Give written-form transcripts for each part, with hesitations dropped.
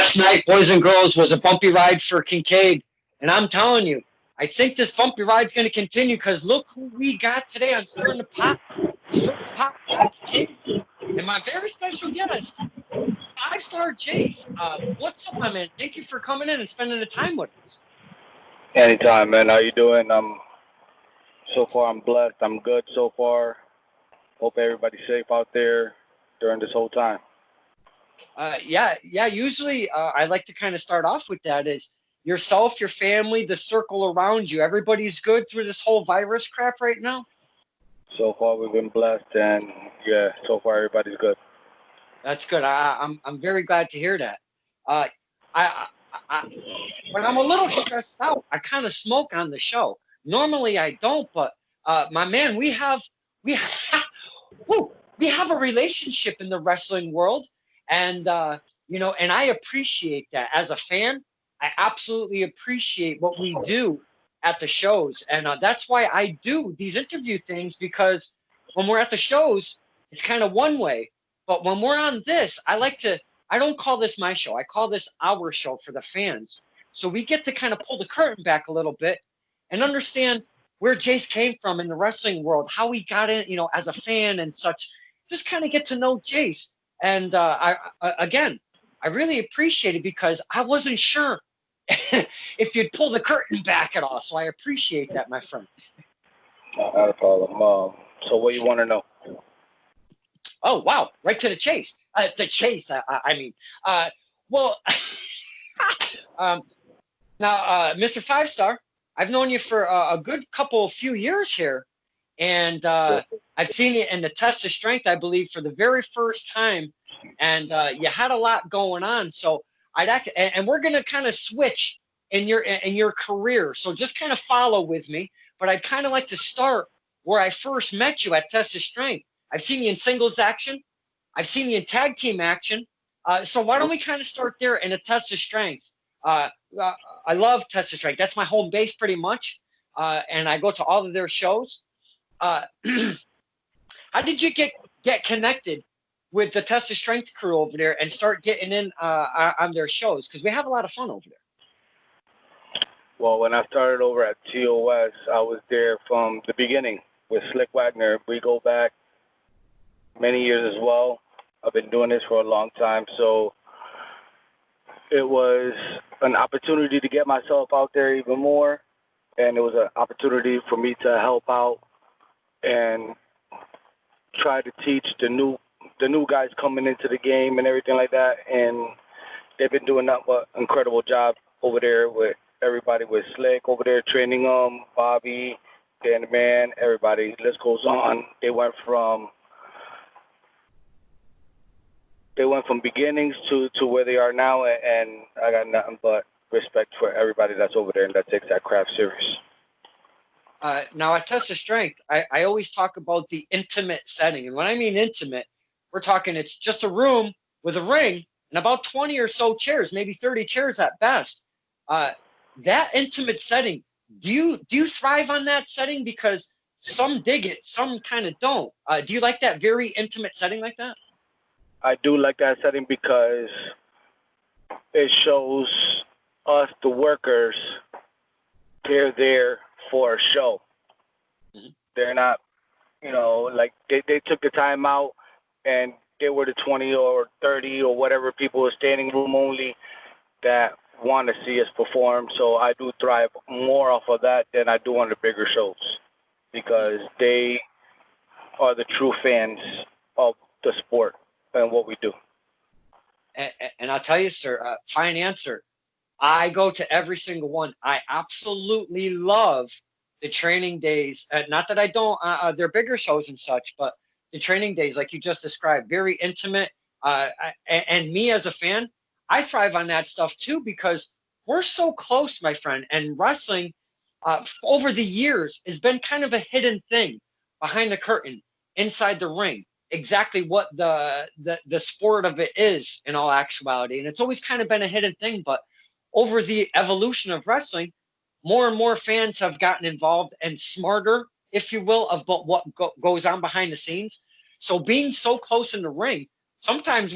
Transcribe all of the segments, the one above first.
last night, boys and girls, was a bumpy ride for Kincaid. And I'm telling you, I think this bumpy ride's going to continue because look who we got today on Stirring the Pot. Stirring the Pot with Kincaid. And my very special guest, five-star Jase. What's up, my man? Thank you for coming in and spending the time with us. Anytime, man. How you doing? So far I'm blessed. I'm good so far. Hope everybody's safe out there during this whole time. Yeah. Usually, I like to kind of start off with that is yourself, your family, the circle around you. Everybody's good through this whole virus crap right now. So far we've been blessed, and yeah, so far everybody's good. That's good. I'm very glad to hear that. I, I when I'm a little stressed out, I kind of smoke on the show. Normally I don't, but my man, we have woo, we have a relationship in the wrestling world, and and I appreciate that as a fan. I absolutely appreciate what we do at the shows, and that's why I do these interview things because when we're at the shows, it's kind of one way, but when we're on this, I don't call this my show. I call this our show for the fans. So we get to kind of pull the curtain back a little bit and understand where Jase came from in the wrestling world, how he got in, as a fan and such. Just kind of get to know Jase. And again, I really appreciate it because I wasn't sure if you'd pull the curtain back at all. So I appreciate that, my friend. Not a problem. So what you want to know? Oh, wow. Right to the chase. The chase, I mean. Well, now, Mr. Five Star, I've known you for a good few years here. And I've seen you in the test of strength, I believe, for the very first time. And you had a lot going on. So and we're going to kind of switch in your career. So just kind of follow with me. But I'd kind of like to start where I first met you at Test of Strength. I've seen you in singles action. I've seen you in tag team action. So why don't we kind of start there in a Test of Strength? I love Test of Strength. That's my home base pretty much. And I go to all of their shows. How did you get connected with the Test of Strength crew over there and start getting in on their shows? Because we have a lot of fun over there. Well, when I started over at TOS, I was there from the beginning with Slick Wagner. We go back many years as well. I've been doing this for a long time, so it was an opportunity to get myself out there even more, and it was an opportunity for me to help out and try to teach the new guys coming into the game and everything like that. And they've been doing nothing but an incredible job over there with everybody, with Slick over there training them, Bobby, Dan the Man, everybody. List goes on. They went from beginnings to where they are now, and I got nothing but respect for everybody that's over there and that takes that craft serious. Now, at Test of Strength, I always talk about the intimate setting. And when I mean intimate, we're talking it's just a room with a ring and about 20 or so chairs, maybe 30 chairs at best. That intimate setting, do you thrive on that setting? Because some dig it, some kind of don't. Do you like that very intimate setting like that? I do like that setting because it shows us, the workers, they're there for a show. Mm-hmm. They're not, like they took the time out and they were the 20 or 30 or whatever people are standing room only that want to see us perform. So I do thrive more off of that than I do on the bigger shows because they are the true fans of the sport and what we do. And I'll tell you, sir, fine answer. I go to every single one. I absolutely love the training days. Not that I don't, they're bigger shows and such, but the training days, like you just described, very intimate. And me as a fan, I thrive on that stuff too because we're so close, my friend. And wrestling over the years has been kind of a hidden thing behind the curtain, inside the ring. Exactly what the sport of it is in all actuality. And it's always kind of been a hidden thing, but over the evolution of wrestling, more and more fans have gotten involved and smarter, if you will, about what goes on behind the scenes. So being so close in the ring, sometimes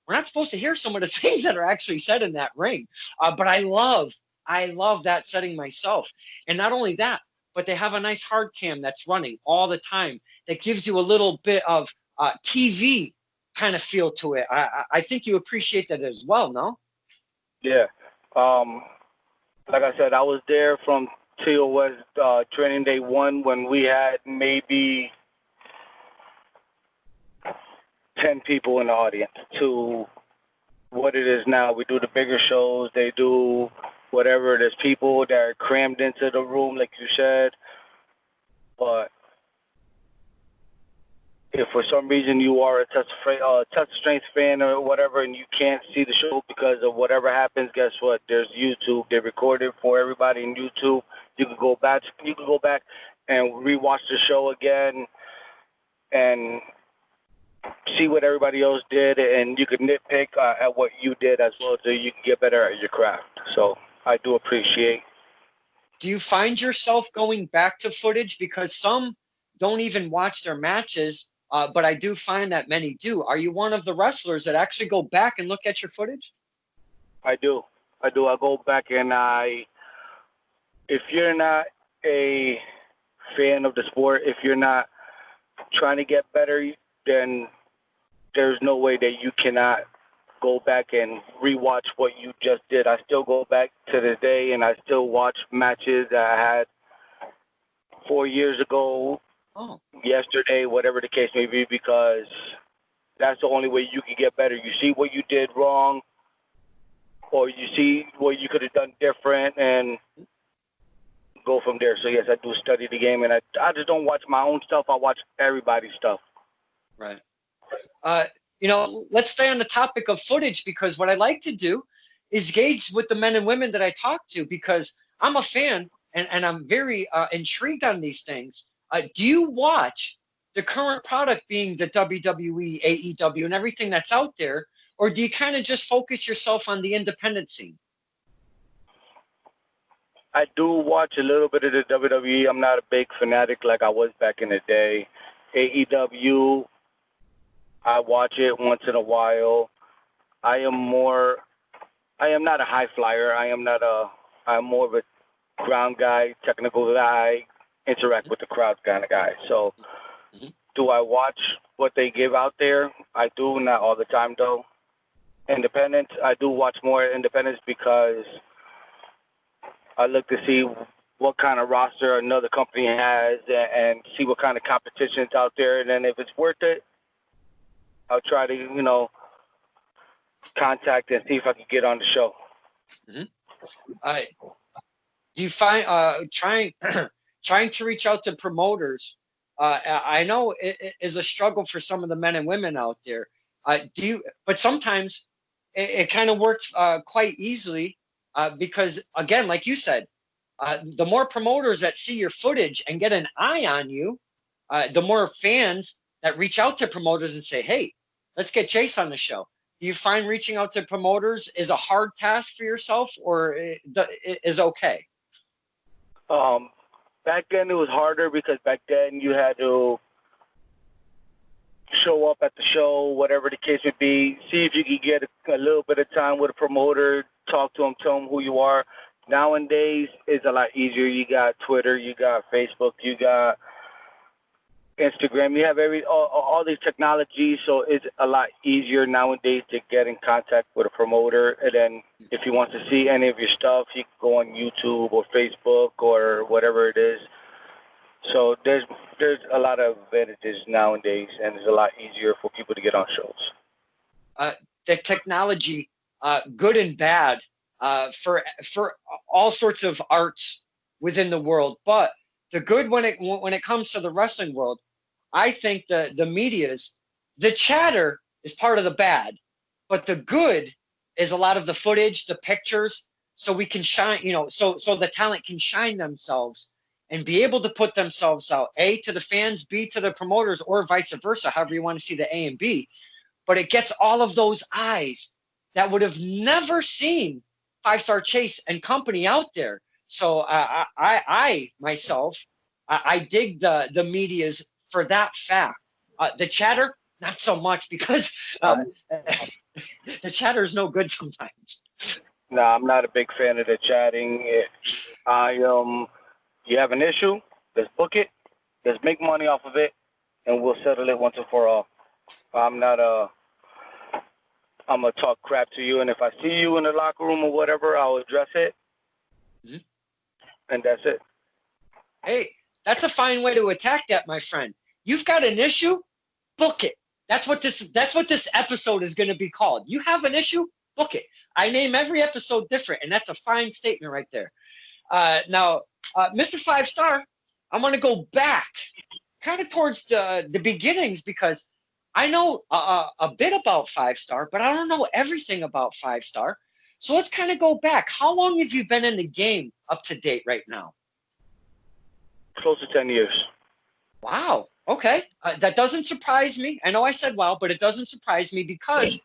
we're not supposed to hear some of the things that are actually said in that ring. But I love that setting myself. And not only that, but they have a nice hard cam that's running all the time that gives you a little bit of TV kind of feel to it. I think you appreciate that as well, no? Yeah. Like I said, I was there from TOS training day one when we had maybe 10 people in the audience to what it is now. We do the bigger shows. They do whatever. There's people that are crammed into the room, like you said. But if for some reason you are a touch strength fan or whatever, and you can't see the show because of whatever happens, guess what? There's YouTube. They record it for everybody in YouTube. You can go back. And rewatch the show again, and see what everybody else did, and you can nitpick at what you did as well, so you can get better at your craft. So I do appreciate. Do you find yourself going back to footage? Because some don't even watch their matches, but I do find that many do. Are you one of the wrestlers that actually go back and look at your footage? I do. I go back, and if you're not a fan of the sport, if you're not trying to get better, then there's no way that you cannot go back and rewatch what you just did. I still go back to this day, and I still watch matches that I had 4 years ago, yesterday, whatever the case may be, because that's the only way you can get better. You see what you did wrong, or you see what you could have done different, and go from there. So yes, I do study the game, and I just don't watch my own stuff. I watch everybody's stuff. Right. Let's stay on the topic of footage, because what I like to do is gauge with the men and women that I talk to, because I'm a fan and I'm very intrigued on these things. Do you watch the current product being the WWE, AEW, and everything that's out there, or do you kind of just focus yourself on the independent scene? I do watch a little bit of the WWE. I'm not a big fanatic like I was back in the day. AEW, I watch it once in a while. I am not a high flyer. I'm more of a ground guy, technical guy, interact with the crowd kind of guy. So do I watch what they give out there? I do, not all the time though. Independence, I do watch more independence because I look to see what kind of roster another company has and see what kind of competition is out there. And then if it's worth it, I'll try to, contact and see if I can get on the show. Do you find trying to reach out to promoters? I know it is a struggle for some of the men and women out there. But sometimes it kind of works quite easily because, again, like you said, the more promoters that see your footage and get an eye on you, the more fans that reach out to promoters and say, hey, let's get Jase on the show. Do you find reaching out to promoters is a hard task for yourself, or is okay? Back then it was harder because back then you had to show up at the show, whatever the case would be, see if you could get a little bit of time with a promoter, talk to him, tell him who you are. Nowadays, it's a lot easier. You got Twitter, you got Facebook, you got Instagram. You have all these technologies, so it's a lot easier nowadays to get in contact with a promoter. And then if he wants to see any of your stuff, he can go on YouTube or Facebook or whatever it is. So there's a lot of advantages nowadays, and it's a lot easier for people to get on shows. The technology, good and bad, for all sorts of arts within the world. But the good, when it comes to the wrestling world, I think the media's, the chatter is part of the bad, but the good is a lot of the footage, the pictures, so we can shine, so the talent can shine themselves and be able to put themselves out, A, to the fans, B, to the promoters, or vice versa, however you want to see the A and B. But it gets all of those eyes that would have never seen Five Star Chase and company out there. So I myself, I dig the media's for that fact. The chatter, not so much, because The chatter is no good sometimes. No, I'm not a big fan of the chatting. You have an issue, let's book it, let's make money off of it, and we'll settle it once and for all. I'm not I'm gonna talk crap to you, and if I see you in the locker room or whatever, I'll address it, Mhm. and that's it. Hey, that's a fine way to attack that, my friend. You've got an issue, book it. That's what this episode is going to be called. You have an issue, book it. I name every episode different, and that's a fine statement right there. Now, Mr. Five Star, I'm going to go back kind of towards the beginnings because I know a bit about Five Star, but I don't know everything about Five Star. So let's kind of go back. How long have you been in the game up to date right now? Close to 10 years. Wow. Okay. That doesn't surprise me. I know I said wow, but it doesn't surprise me because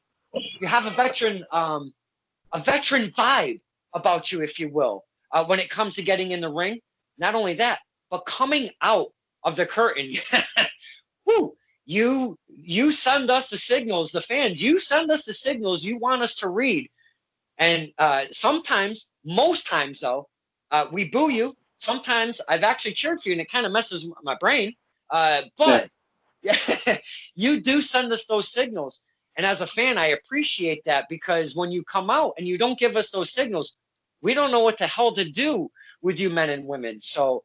you have a veteran vibe about you, if you will, when it comes to getting in the ring. Not only that, but coming out of the curtain. Woo! You send us the signals, the fans. You send us the signals you want us to read, and sometimes, most times though, we boo you. Sometimes I've actually cheered for you, and it kind of messes my brain. But you do send us those signals. And as a fan, I appreciate that because when you come out and you don't give us those signals, we don't know what the hell to do with you men and women. So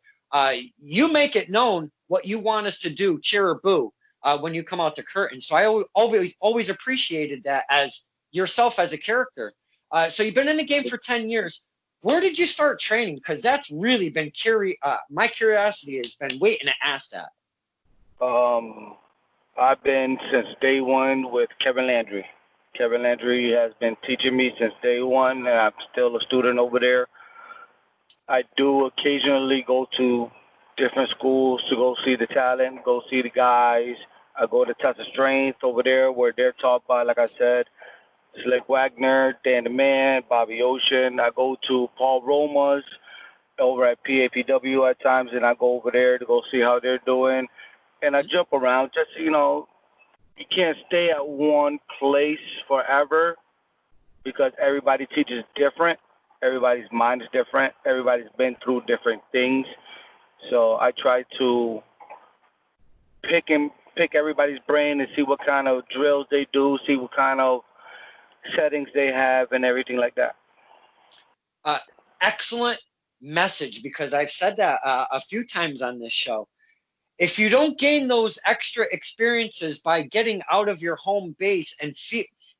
you make it known what you want us to do, cheer or boo, when you come out the curtain. So I always appreciated that as yourself as a character. So you've been in the game for 10 years. Where did you start training? Because that's really been my curiosity has been waiting to ask that. I've been since day one with Kevin Landry. Kevin Landry has been teaching me since day one, and I'm still a student over there. I do occasionally go to different schools to go see the talent, go see the guys. I go to Test of Strength over there where they're taught by, like I said, Slick Wagner, Dan the Man, Bobby Ocean. I go to Paul Roma's over at PAPW at times, and I go over there to go see how they're doing. And I jump around. Just, you can't stay at one place forever because everybody teaches different. Everybody's mind is different. Everybody's been through different things. So I try to pick everybody's brain and see what kind of drills they do, see what kind of settings they have and everything like that. Excellent message, because I've said that a few times on this show. If you don't gain those extra experiences by getting out of your home base and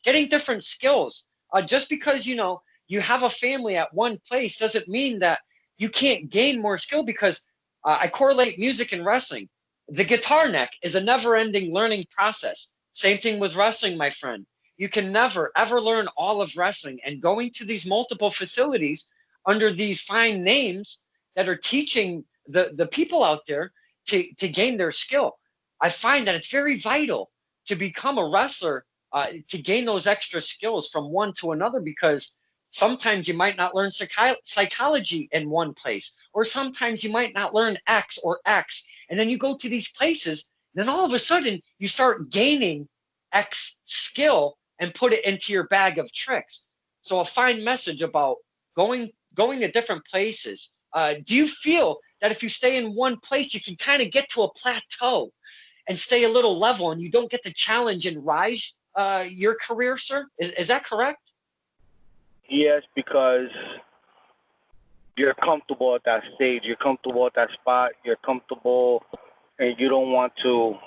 getting different skills, just because you have a family at one place doesn't mean that you can't gain more skill, because I correlate music and wrestling. The guitar neck is a never-ending learning process. Same thing with wrestling, my friend. You can never, ever learn all of wrestling, and going to these multiple facilities under these fine names that are teaching the people out there to gain their skill. I find that it's very vital to become a wrestler, to gain those extra skills from one to another, because sometimes you might not learn psychology in one place, or sometimes you might not learn X or X. And then you go to these places, then all of a sudden you start gaining X skill and put it into your bag of tricks. So a fine message about going to different places. Do you feel that if you stay in one place, you can kind of get to a plateau and stay a little level, and you don't get to challenge and rise your career, sir? Is that correct? Yes, because you're comfortable at that stage. You're comfortable at that spot. You're comfortable, and you don't want to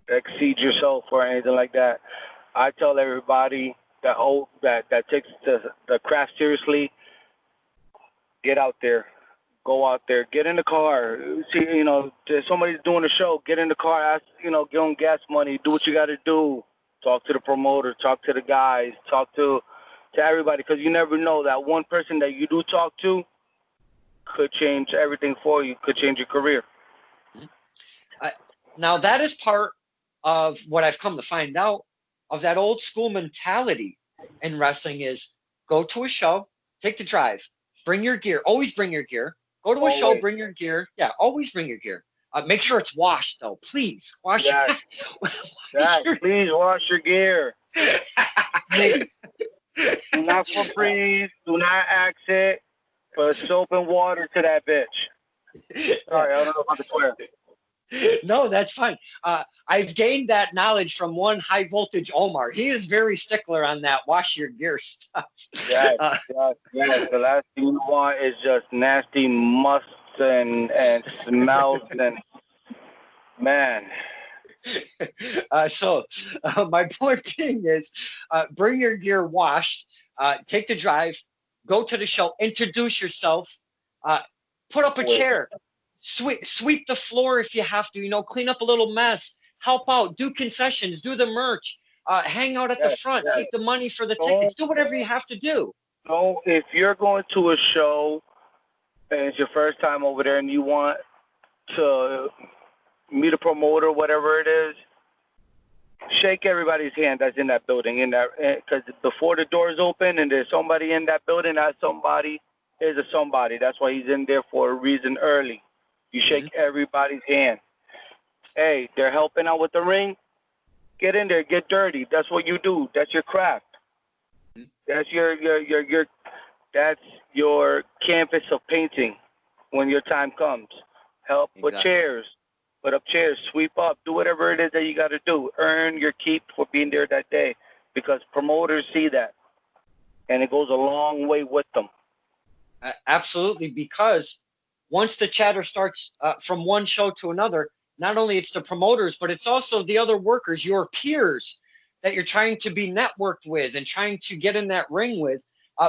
exceed yourself or anything like that. I tell everybody that takes the craft seriously, get out there. Go out there, get in the car. See, there's somebody's doing a show. Get in the car, ask, give them gas money. Do what you got to do. Talk to the promoter. Talk to the guys. Talk to everybody, because you never know, that one person that you do talk to could change everything for you. Could change your career. Now that is part of what I've come to find out of that old school mentality in wrestling is go to a show, take the drive, bring your gear. Always bring your gear. Go to a show, bring your gear. Yeah, always bring your gear. Make sure it's washed, though. Please wash. Yes. Please wash your gear. me. Do not Febreze. Do not Accent. Put soap and water to that bitch. Sorry, I don't know if I can swear. No, that's fine. I've gained that knowledge from one high voltage Omar. He is very stickler on that wash your gear stuff. Yes, yes. The last thing you want is just nasty musts and smells and man. My point being is, bring your gear washed, take the drive, go to the show, introduce yourself, put up a chair, sweep the floor if you have to, clean up a little mess, help out, do concessions, do the merch, hang out at the front, take the money for the tickets, do whatever you have to do. So if you're going to a show and it's your first time over there and you want to meet a promoter, whatever it is, shake everybody's hand that's in that building. Because before the doors open and there's somebody in that building, that somebody is a somebody. That's why he's in there for a reason early. You shake everybody's hand. Hey, they're helping out with the ring. Get in there, get dirty. That's what you do. That's your craft. That's your that's your canvas of painting when your time comes. Help with chairs. Put up chairs, sweep up, do whatever it is that you got to do. Earn your keep for being there that day because promoters see that. And it goes a long way with them. Absolutely, because once the chatter starts from one show to another, not only it's the promoters, but it's also the other workers, your peers that you're trying to be networked with and trying to get in that ring with.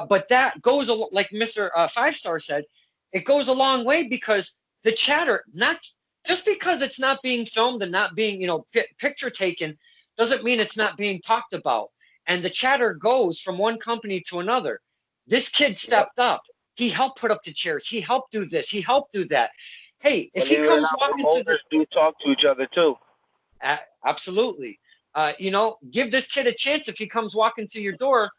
But that goes, like Mr. Five Star said, it goes a long way because the chatter, not just because it's not being filmed and not being, picture taken, doesn't mean it's not being talked about. And the chatter goes from one company to another. This kid stepped up. He helped put up the chairs. He helped do this. He helped do that. Hey, if he comes walking to the... do talk to each other too. Absolutely. Give this kid a chance. If he comes walking to your door,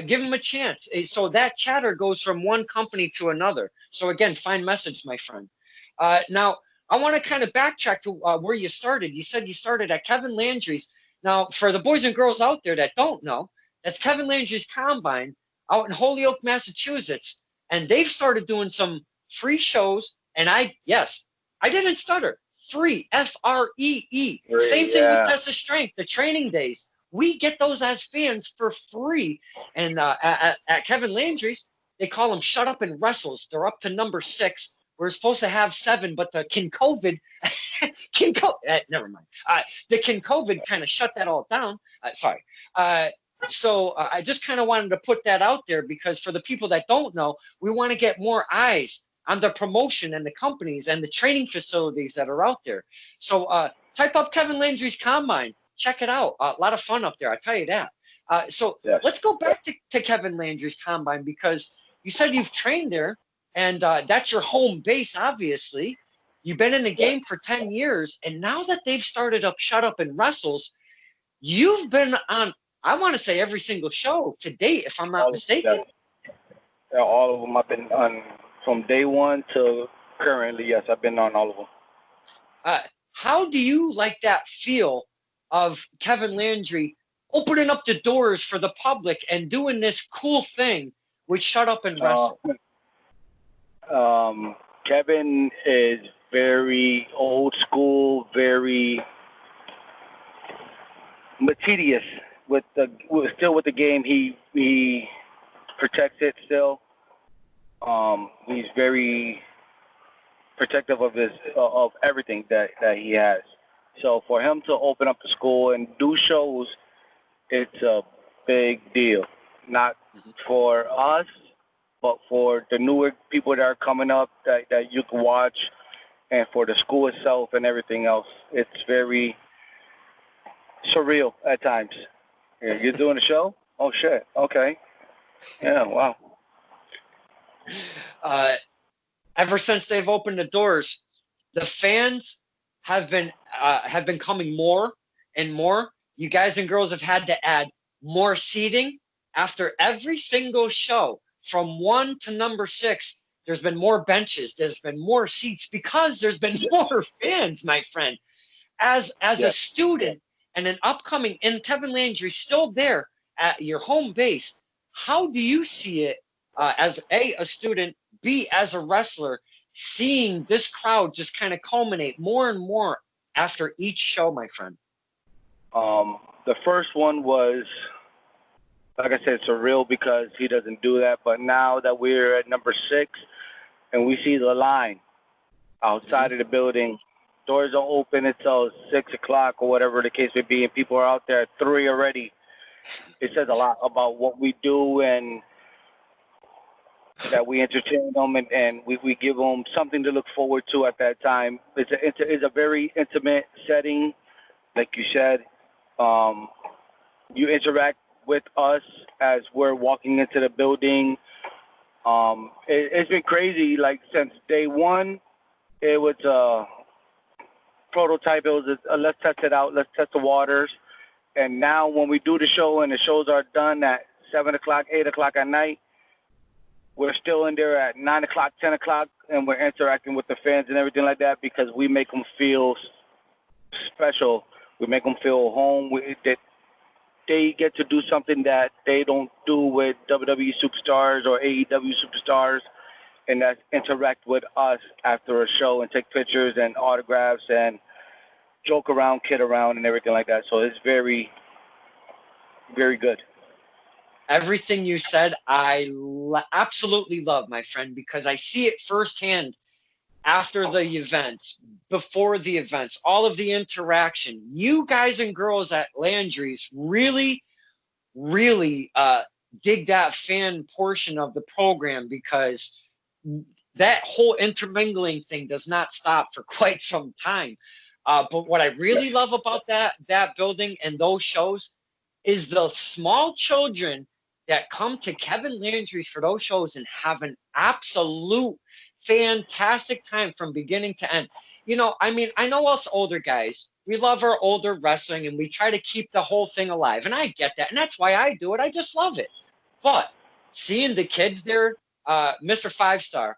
give him a chance. So that chatter goes from one company to another. So again, fine message, my friend. Now, I want to kind of backtrack to where you started. You said you started at Kevin Landry's. Now, for the boys and girls out there that don't know, that's Kevin Landry's Combine out in Holyoke, Massachusetts. And they've started doing some free shows. And I didn't stutter. Free, Free. Same thing with Test of Strength, the training days. We get those as fans for free. And at Kevin Landry's, they call them Shut Up and Wrestles. They're up to number 6. We're supposed to have 7, but the Kincaid, never mind. The Kincaid kind of shut that all down. Sorry. So I just kind of wanted to put that out there because for the people that don't know, we want to get more eyes on the promotion and the companies and the training facilities that are out there. So type up Kevin Landry's Combine. Check it out. A lot of fun up there, I tell you that. Let's go back to Kevin Landry's Combine because you said you've trained there. And that's your home base, obviously. You've been in the game for 10 years. And now that they've started up Shut Up and Wrestles, you've been on, I want to say, every single show to date, if I'm not mistaken. Yeah, all of them I've been on from day one to currently. Yes, I've been on all of them. How do you like that feel of Kevin Landry opening up the doors for the public and doing this cool thing with Shut Up and Wrestle? Kevin is very old school, very meticulous with the game. He protects it still. He's very protective of everything that he has. So for him to open up the school and do shows, it's a big deal. Not for us, but for the newer people that are coming up that you can watch, and for the school itself and everything else. It's very surreal at times. You're doing a show? Oh, shit. Okay. Yeah, wow. Ever since they've opened the doors, the fans have been coming more and more. You guys and girls have had to add more seating after every single show. From 1 to number 6, there's been more benches. There's been more seats because there's been more fans, my friend. As a student and an upcoming, and Kevin Landry's still there at your home base, how do you see it as a student, B, as a wrestler, seeing this crowd just kind of culminate more and more after each show, my friend? The first one was, like I said, surreal because he doesn't do that. But now that we're at number 6 and we see the line outside of the building, doors don't open until 6 o'clock or whatever the case may be, and people are out there at 3 already. It says a lot about what we do and that we entertain them and we give them something to look forward to at that time. It's a very intimate setting, like you said. You interact with us as we're walking into the building. It's been crazy. Like since day one, it was a prototype. It was let's test it out. Let's test the waters. And now when we do the show and the shows are done at 7 o'clock, 8 o'clock at night, we're still in there at 9 o'clock, 10 o'clock, and we're interacting with the fans and everything like that because we make them feel special. We make them feel home. That they get to do something that they don't do with WWE superstars or AEW superstars, and that's interact with us after a show and take pictures and autographs and joke around, kid around, and everything like that. So it's very, very good. Everything you said, I absolutely love, my friend, because I see it firsthand after the events, before the events, all of the interaction. You guys and girls at Landry's really, really dig that fan portion of the program because that whole intermingling thing does not stop for quite some time. But what I really love about that building and those shows is the small children that come to Kevin Landry's for those shows and have an absolute fantastic time from beginning to end. You know, I mean, I know us older guys, we love our older wrestling and we try to keep the whole thing alive. And I get that. And that's why I do it. I just love it. But seeing the kids there, Mr. 5-Star,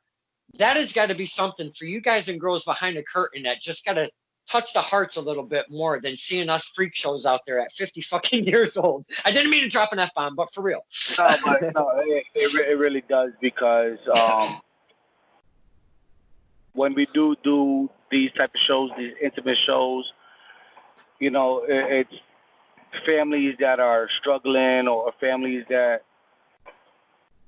that has got to be something for you guys and girls behind the curtain that just got to touch the hearts a little bit more than seeing us freak shows out there at 50 fucking years old. I didn't mean to drop an F-bomb, but for real. It really does because when we do these type of shows, these intimate shows, you know, it's families that are struggling or families that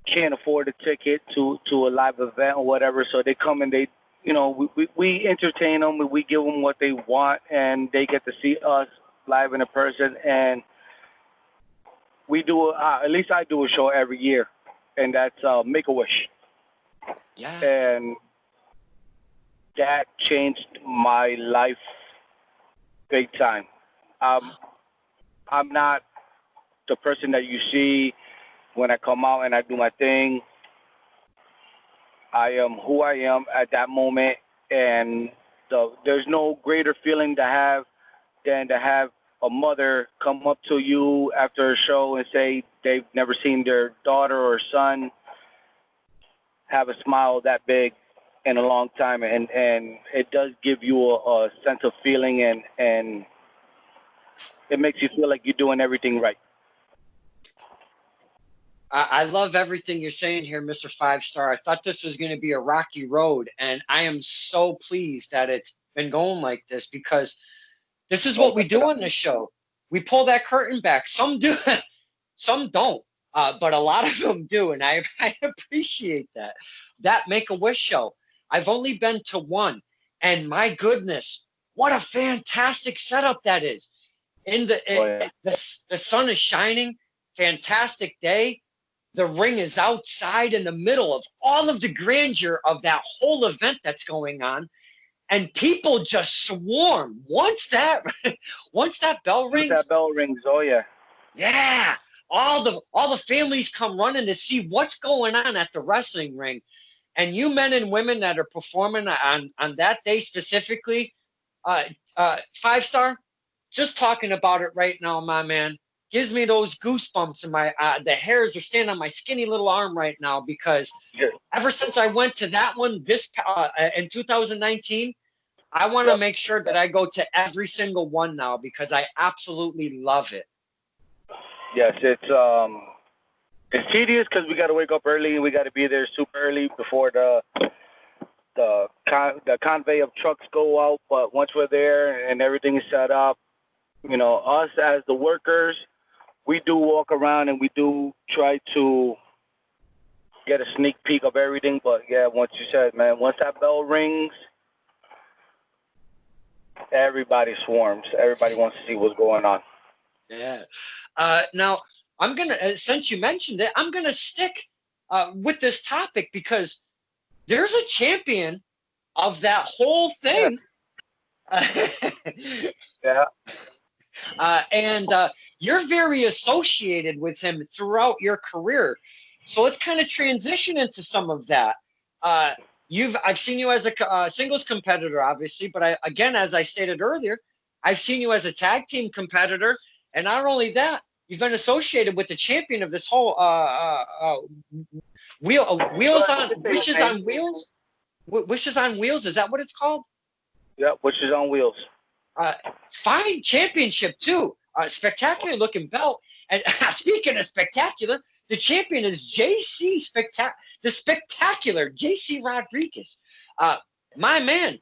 can't afford a ticket to a live event or whatever. So they come and they, you know, we entertain them, we give them what they want, and they get to see us live in a person. And we do, at least I do a show every year, and that's Make-A-Wish. Yeah. And that changed my life big time. I'm not the person that you see when I come out and I do my thing. I am who I am at that moment, and there's no greater feeling to have than to have a mother come up to you after a show and say they've never seen their daughter or son have a smile that big in a long time, and it does give you a sense of feeling, and it makes you feel like you're doing everything right. I love everything you're saying here, Mr. 5-Star. I thought this was going to be a rocky road, and I am so pleased that it's been going like this because this is what we do on this show. We pull that curtain back. Some do, some don't, but a lot of them do, and I appreciate that. That Make-A-Wish show, I've only been to one, and my goodness, what a fantastic setup that is. The sun is shining, fantastic day. The ring is outside in the middle of all of the grandeur of that whole event that's going on. And people just swarm. Once that bell rings. Oh yeah. Yeah. All the families come running to see what's going on at the wrestling ring. And you men and women that are performing on that day specifically, 5-Star, just talking about it right now, my man, gives me those goosebumps in my the hairs are standing on my skinny little arm right now because ever since I went to that one in 2019, I want to make sure that I go to every single one now because I absolutely love it. Yes, it's tedious because we got to wake up early and we got to be there super early before the convey of trucks go out. But once we're there and everything is set up, us as the workers, we do walk around and we do try to get a sneak peek of everything. But yeah, once you said, man, once that bell rings, everybody swarms. Everybody wants to see what's going on. Yeah. Now, I'm going to, since you mentioned it, I'm going to stick with this topic because there's a champion of that whole thing. Yeah. And you're very associated with him throughout your career. So let's kind of transition into some of that. I've seen you as a singles competitor, obviously, but again, as I stated earlier, I've seen you as a tag team competitor, and not only that, you've been associated with the champion of this whole Wishes on Wheels. Wishes on Wheels, is that what it's called? Yeah, Wishes on Wheels. Fine championship too. Spectacular looking belt. And speaking of spectacular, the champion is Jase the spectacular Jase Rodriguez. My man,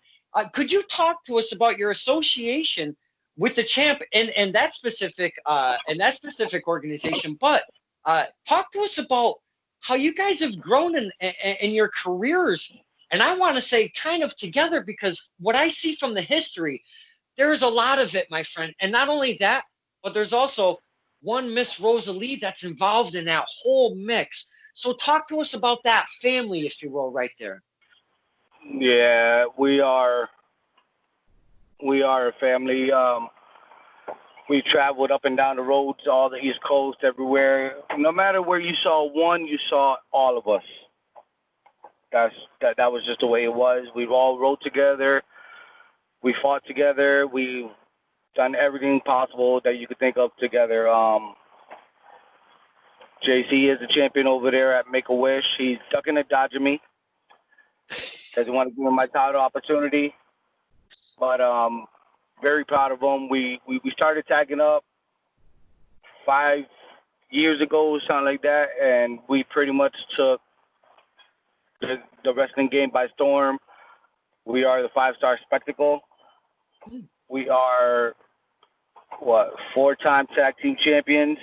could you talk to us about your association with the champ and that specific organization? But talk to us about how you guys have grown in your careers. And I want to say kind of together, because what I see from the history, there's a lot of it, my friend. And not only that, but there's also one Miss Rosalie that's involved in that whole mix. So talk to us about that family, if you will, right there. Yeah, we are a family. We traveled up and down the roads, all the East Coast, everywhere. No matter where you saw one, you saw all of us. That was just the way it was. We all rode together. We fought together. We've done everything possible that you could think of together. JC is the champion over there at Make-A-Wish. He's ducking and dodging me. Doesn't want to give him my title opportunity. But very proud of him. We started tagging up 5 years ago, something like that, and we pretty much took the wrestling game by storm. We are the 5-Star Spectacle. We are 4-time tag team champions.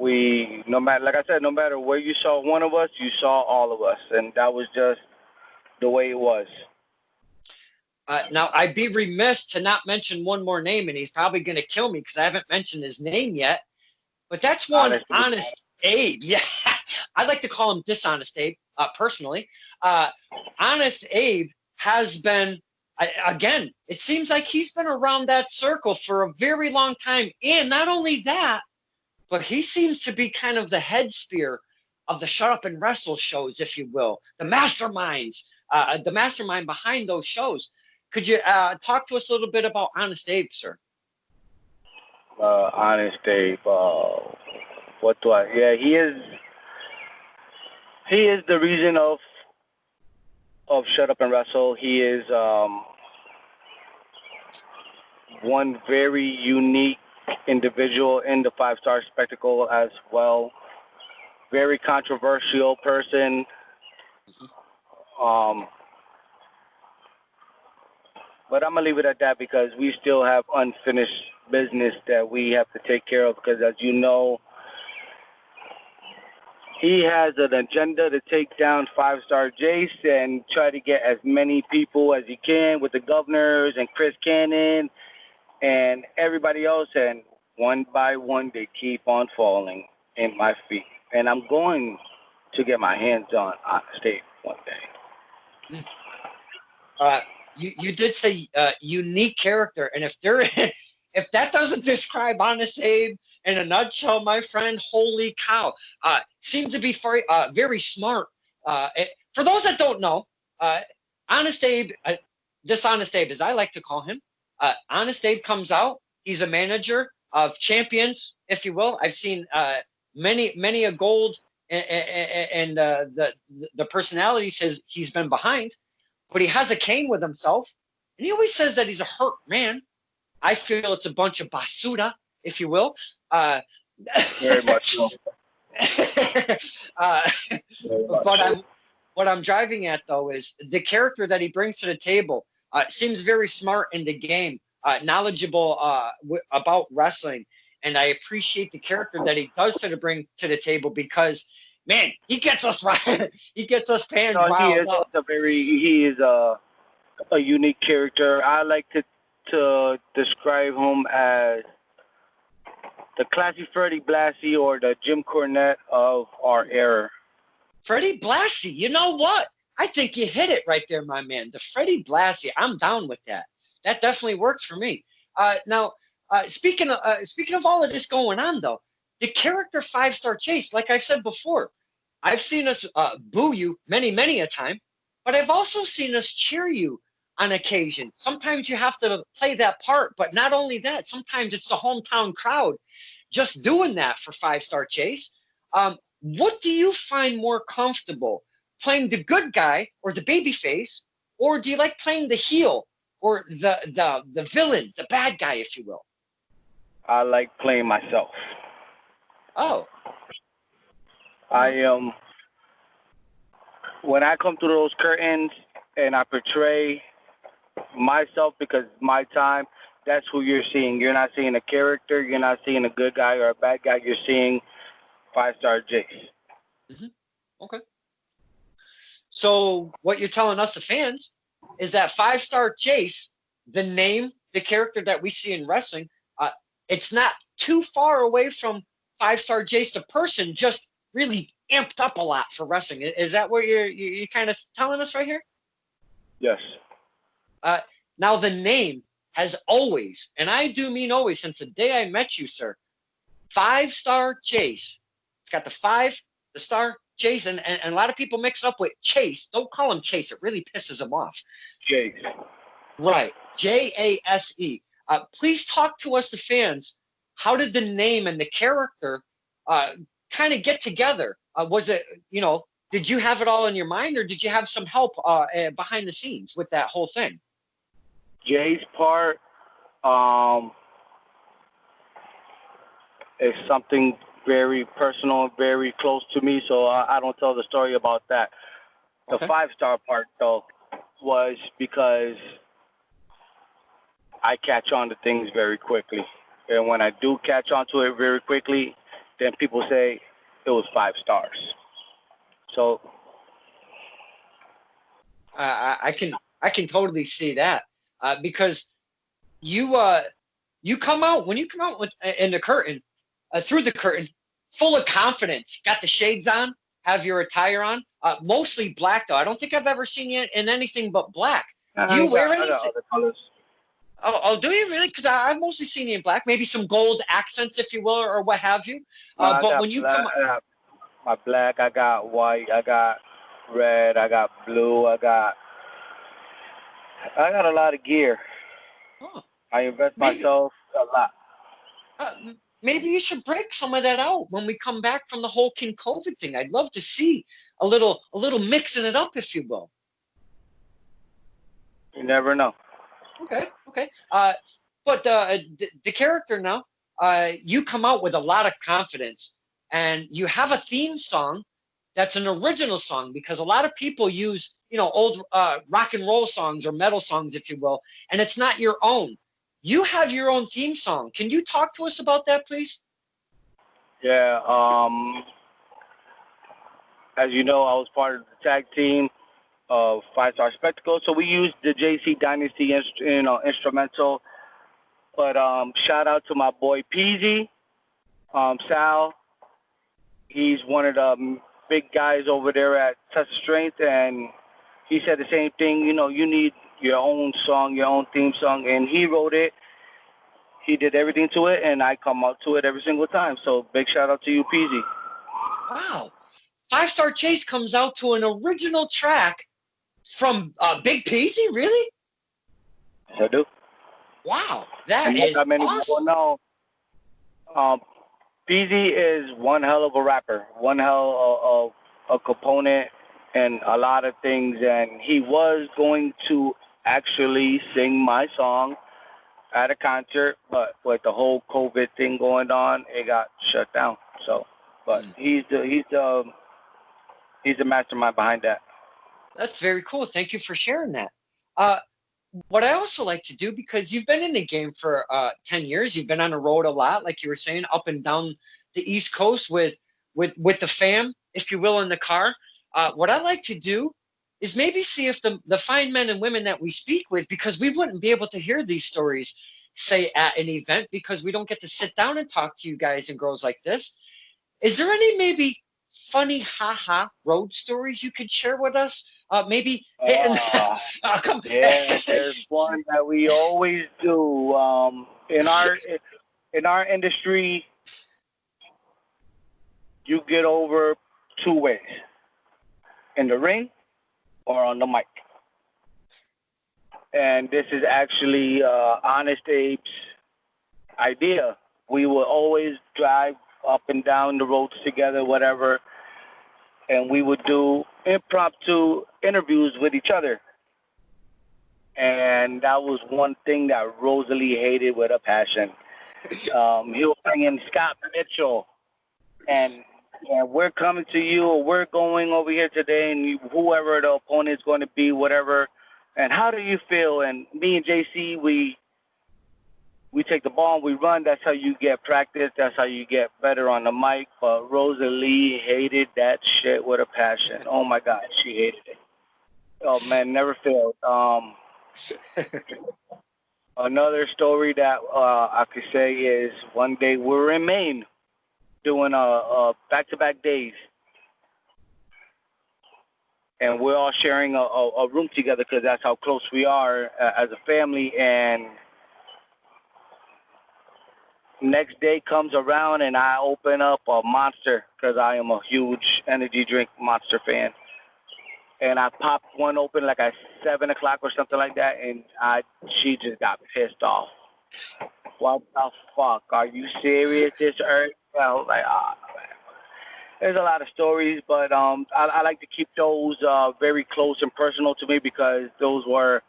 No matter where you saw one of us, you saw all of us, and that was just the way it was. Now, I'd be remiss to not mention one more name, and he's probably going to kill me because I haven't mentioned his name yet. But that's one Honest Abe. Yeah, I like to call him Dishonest Abe, personally. Honest Abe has been, again, it seems like he's been around that circle for a very long time. And not only that, but he seems to be kind of the head spear of the Shut Up and Wrestle shows, if you will, the mastermind behind those shows. Could you talk to us a little bit about Honest Abe, sir? Honest Abe, he is the reason of Shut Up and Wrestle. He is one very unique individual in the 5-Star Spectacle as well. Very controversial person. But I'm going to leave it at that because we still have unfinished business that we have to take care of because, as you know, he has an agenda to take down 5-Star Jase and try to get as many people as he can with the governors and Chris Cannon and everybody else. And one by one, they keep on falling in my feet. And I'm going to get my hands on Honest Abe one day. You did say unique character, and if that doesn't describe Honest Abe in a nutshell, my friend, holy cow! Seems to be very smart. For those that don't know, Honest Abe, Dishonest Abe, as I like to call him, Honest Abe comes out. He's a manager of champions, if you will. I've seen many a gold, and the personality says he's been behind. But he has a cane with himself, and he always says that he's a hurt man. I feel it's a bunch of basura, if you will. Very much so. uh, Very much but so. what I'm driving at though is the character that he brings to the table seems very smart in the game, knowledgeable about wrestling, and I appreciate the character that he does to bring to the table because, man, he gets us right. He gets us fans No, he riled is. up. He is a unique character. I like to describe him as the classy Freddie Blassie or the Jim Cornette of our era. Freddie Blassie, you know what? I think you hit it right there, my man. The Freddie Blassie, I'm down with that. That definitely works for me. Now, speaking of all of this going on, though, the character five-star Chase, like I've said before, I've seen us boo you many a time, but I've also seen us cheer you on occasion. Sometimes you have to play that part, but not only that, sometimes it's the hometown crowd just doing that for five-star Chase. What do you find more comfortable, playing the good guy or the baby face, or do you like playing the heel or the villain, the bad guy, if you will? I like playing myself. Oh, I when I come through those curtains and I portray myself because my time, that's who you're seeing. You're not seeing a character. You're not seeing a good guy or a bad guy. You're seeing five-star Jase. mm-hmm. Okay. So what you're telling us, the fans, is that five-star Chase, the name, the character that we see in wrestling, it's not too far away from five-star Chase, the person, just really amped up a lot for wrestling. Is that what you're kind of telling us right here? Yes. Now the name has always, and I do mean always, since the day I met you, sir, five-star Chase. It's got the five, the star, Chase, and a lot of people mix up with Chase. Don't call him Chase. It really pisses him off. Jase. Right. Jase. Please talk to us, the fans. How did the name and the character kind of get together? Was it, did you have it all in your mind, or did you have some help behind the scenes with that whole thing? Jay's part is something very personal, very close to me, so I don't tell the story about that. Okay. The five-star part, though, was because I catch on to things very quickly. And when I do catch on to it very quickly, then people say it was 5 stars. So I can totally see that because you come out when you come out in the curtain through the curtain full of confidence, got the shades on, have your attire on, mostly black though. I don't think I've ever seen you in anything but black. Do you wear anything? I got other colors. Oh, do you really? Because I've mostly seen you in black, maybe some gold accents, if you will, or what have you. But when you black, come, I got my black, I got white, I got red, I got blue, I got a lot of gear. oh, I invest maybe myself a lot. uh, maybe you should break some of that out when we come back from the whole Kincaid thing. I'd love to see a little mixing it up, if you will. You never know. Okay. But the character now, you come out with a lot of confidence, and you have a theme song that's an original song because a lot of people use old rock and roll songs or metal songs, if you will, and it's not your own. You have your own theme song. Can you talk to us about that, please? Yeah. As you know, I was part of the tag team of Five Star Spectacle, so we used the JC Dynasty instrumental. But shout out to my boy Peasy, Sal. He's one of the big guys over there at Touch of Strength, and he said the same thing. You need your own song, your own theme song, and he wrote it. He did everything to it, and I come out to it every single time. So big shout out to you, Peasy. Wow. Five-Star Chase comes out to an original track from Big Peasy, really? I do. Wow, that And is not many people awesome. know. Peasy is one hell of a rapper, one hell of a component, and a lot of things. And he was going to actually sing my song at a concert, but with the whole COVID thing going on, it got shut down. So, but he's the mastermind behind that. That's very cool. Thank you for sharing that. What I also like to do, because you've been in the game for 10 years, you've been on the road a lot, like you were saying, up and down the East Coast with the fam, if you will, in the car. What I like to do is maybe see if the fine men and women that we speak with, because we wouldn't be able to hear these stories, say, at an event, because we don't get to sit down and talk to you guys and girls like this. Is there any maybe funny road stories you could share with us? Maybe hitting. Come. Yeah, there's one that we always do. In our industry, you get over two ways: in the ring or on the mic. And this is actually Honest Abe's idea. We will always drive up and down the roads together, whatever, and we would do impromptu interviews with each other. And that was one thing that Rosalie hated with a passion. He'll bring in Scott Mitchell, and we're coming to you, or we're going over here today, and whoever the opponent is going to be, whatever. And how do you feel? And me and Jase, we take the ball and we run. That's how you get practice. That's how you get better on the mic. But Rosalie hated that shit with a passion. Oh my God, she hated it. Oh man, never failed. Another story that I could say is one day we were in Maine doing a back-to-back days. And we're all sharing a room together because that's how close we are as a family. And next day comes around and I open up a Monster because I am a huge energy drink Monster fan. And I popped one open like at 7 o'clock or something like that, and she just got pissed off. What the fuck? Are you serious? This earth? I was like, man. There's a lot of stories, but I like to keep those very close and personal to me because those were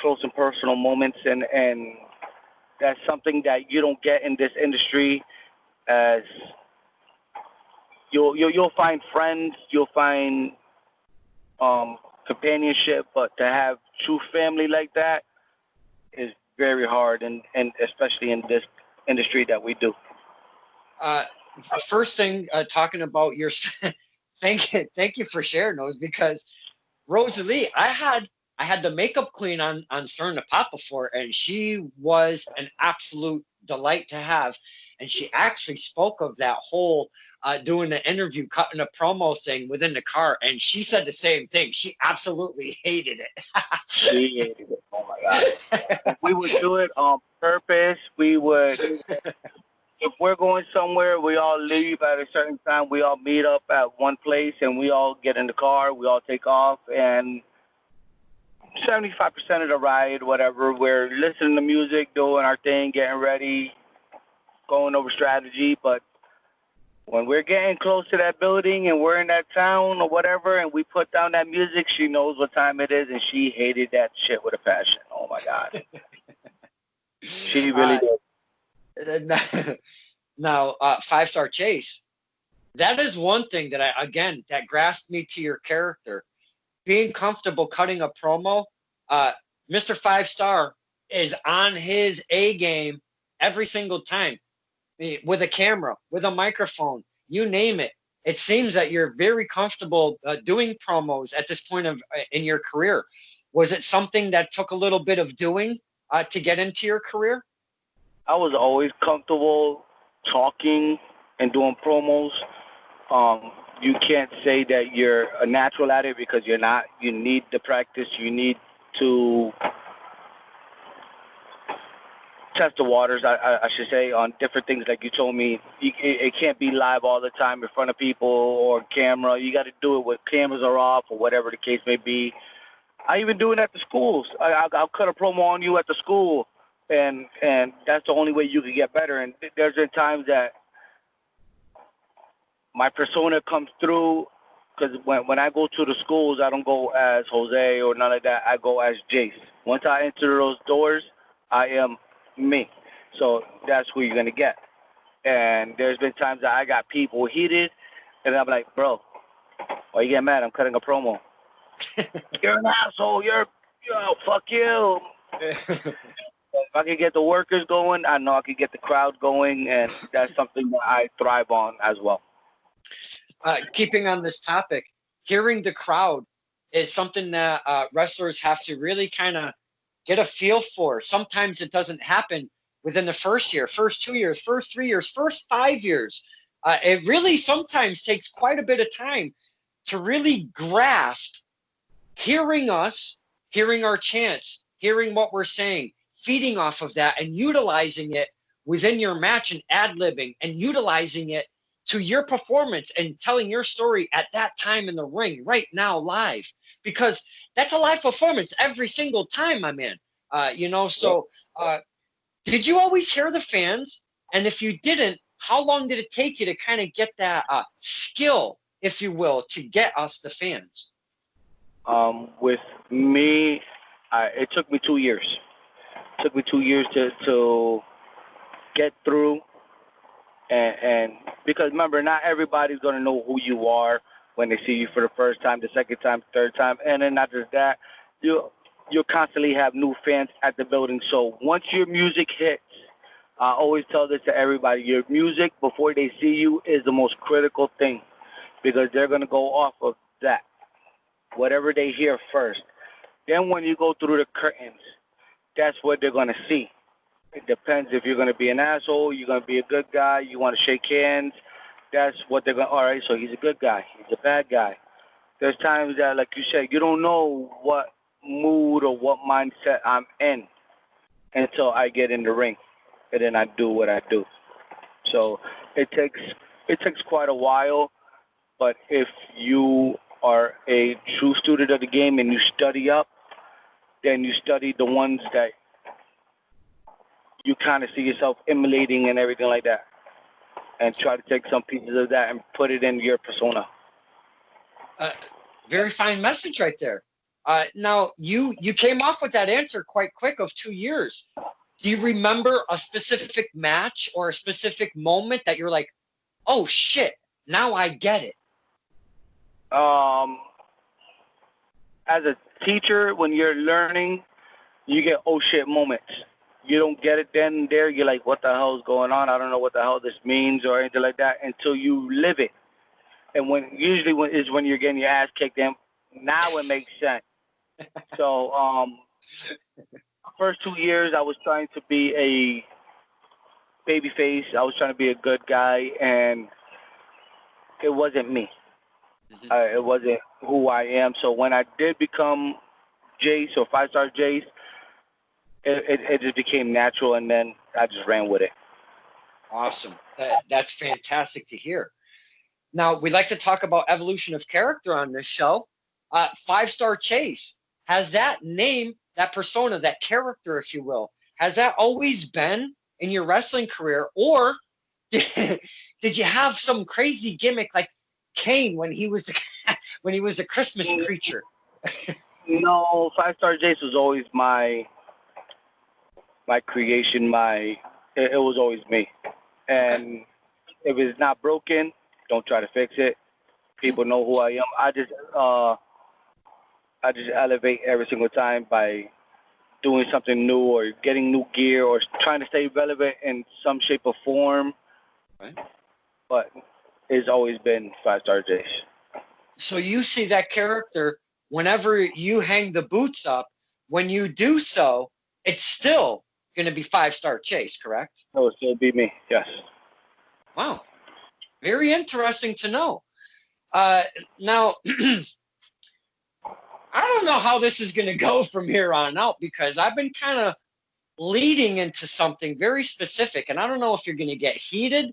close and personal moments, and that's something that you don't get in this industry. As you'll find friends, you'll find companionship, but to have true family like that is very hard, and especially in this industry that we do. First thing, talking about your, thank you for sharing those, because Rosalie, I had the makeup queen on Stirring the Pot before, and she was an absolute delight to have. And she actually spoke of that whole doing the interview, cutting a promo thing within the car, and she said the same thing. She absolutely hated it. She hated it. Oh my God. We would do it on purpose. We would, if we're going somewhere, we all leave at a certain time. We all meet up at one place, and we all get in the car. We all take off, and 75% of the ride, whatever, we're listening to music, doing our thing, getting ready, going over strategy. But when we're getting close to that building and we're in that town or whatever, and we put down that music, she knows what time it is, and she hated that shit with a passion. Oh my God. She really did. Now, 5-star Jase, that is one thing that that grasped me to your character. Being comfortable cutting a promo. Mr. 5-star is on his A game every single time, with a camera, with a microphone, you name it. It seems that you're very comfortable doing promos at this point in your career. Was it something that took a little bit of doing to get into your career? I was always comfortable talking and doing promos. You can't say that you're a natural at it because you're not. You need the practice. You need to test the waters, I should say, on different things. Like you told me, it can't be live all the time in front of people or camera. You got to do it when cameras are off or whatever the case may be. I even do it at the schools. I'll cut a promo on you at the school, and that's the only way you can get better. And there's been times that my persona comes through, because when I go to the schools, I don't go as Jose or none of that. I go as Jase. Once I enter those doors, I am me. So that's who you're gonna get. And there's been times that I got people heated, and I'm like, bro, why you get mad? I'm cutting a promo. You're an asshole. Fuck you. If I can get the workers going, I know I can get the crowd going, and that's something that I thrive on as well. Keeping on this topic, hearing the crowd is something that wrestlers have to really kind of get a feel for. Sometimes it doesn't happen within the first year, first 2 years, first 3 years, first 5 years. It really sometimes takes quite a bit of time to really grasp hearing us, hearing our chants, hearing what we're saying, feeding off of that and utilizing it within your match and ad-libbing and utilizing it to your performance and telling your story at that time in the ring right now live, because that's a live performance every single time, my man. Did you always hear the fans? And if you didn't, how long did it take you to kind of get that skill, if you will, to get us the fans? With me, it took me 2 years. It took me 2 years to get through. And because remember, not everybody's going to know who you are when they see you for the first time, the second time, third time. And then not just that, you'll constantly have new fans at the building. So once your music hits, I always tell this to everybody, your music before they see you is the most critical thing, because they're going to go off of that, whatever they hear first. Then when you go through the curtains, that's what they're going to see. It depends if you're going to be an asshole, you're going to be a good guy, you want to shake hands. That's what they're going to, all right, so he's a good guy, he's a bad guy. There's times that, like you said, you don't know what mood or what mindset I'm in until I get in the ring, and then I do what I do. So it takes quite a while, but if you are a true student of the game and you study up, then you study the ones that you kind of see yourself emulating and everything like that, and try to take some pieces of that and put it in your persona. Very fine message right there. Now, you came off with that answer quite quick of 2 years. Do you remember a specific match or a specific moment that you're like, oh, shit, now I get it? As a teacher, when you're learning, you get oh, shit moments. You don't get it then and there. You're like, what the hell is going on? I don't know what the hell this means or anything like that until you live it. And when you're getting your ass kicked in, now it makes sense. So first 2 years, I was trying to be a baby face. I was trying to be a good guy, and it wasn't me. Mm-hmm. It wasn't who I am. So when I did become Jase or 5-Star Jase, it just became natural, and then I just ran with it. Awesome. That's fantastic to hear. Now, we like to talk about evolution of character on this show. 5-Star Chase, has that name, that persona, that character, if you will, has that always been in your wrestling career, or did you have some crazy gimmick like Kane when he was a Christmas creature? No, 5-Star Jase was always my creation. It was always me. And if it's not broken, don't try to fix it. People know who I am. I just elevate every single time by doing something new or getting new gear or trying to stay relevant in some shape or form. Right. But it's always been 5-Star Jase. So you see that character whenever you hang the boots up. When you do so, it's still going to be 5-Star Chase, correct? It will still be me, yes. Wow. Very interesting to know. Now, I don't know how this is going to go from here on out, because I've been kind of leading into something very specific, and I don't know if you're going to get heated,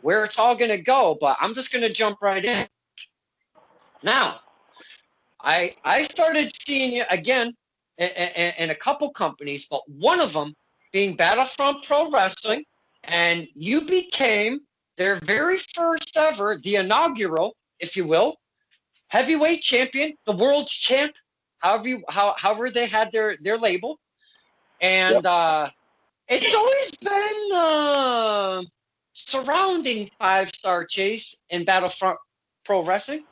where it's all going to go, but I'm just going to jump right in. Now, I started seeing you again in a couple companies, but one of them being Battlefront Pro Wrestling, and you became their very first ever, the inaugural, if you will, heavyweight champion, the world's champ, however they had their label. And It's always been surrounding 5-star Jase in Battlefront Pro Wrestling,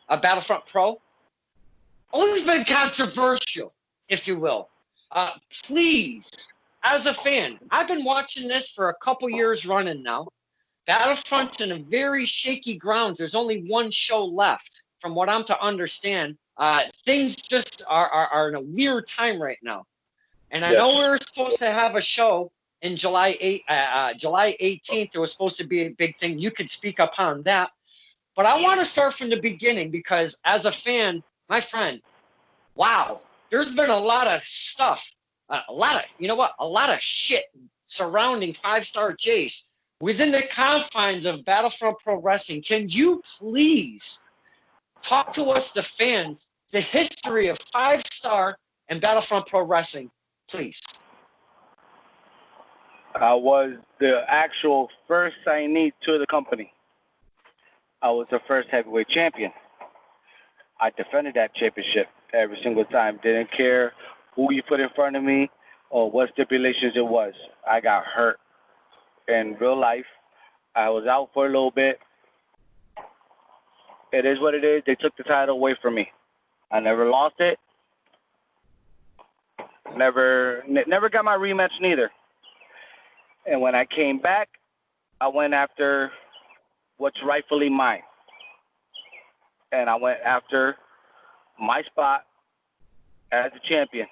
Battlefront Pro. Always been controversial, if you will. Please, as a fan, I've been watching this for a couple years running now. Battlefront's in a very shaky ground. There's only one show left, from what I'm to understand. Things just are in a weird time right now. And I know we were supposed to have a show in July 18th. There was supposed to be a big thing. You could speak upon that. But I want to start from the beginning because as a fan, my friend, wow, there's been a lot of stuff, a lot of shit surrounding 5-star Jase within the confines of Battlefront Pro Wrestling. Can you please talk to us, the fans, the history of 5-star and Battlefront Pro Wrestling, please? I was the actual first signee to the company. I was the first heavyweight champion. I defended that championship every single time. Didn't care who you put in front of me or what stipulations it was. I got hurt in real life. I was out for a little bit. It is what it is. They took the title away from me. I never lost it. Never got my rematch neither. And when I came back, I went after what's rightfully mine. And I went after my spot as a champion.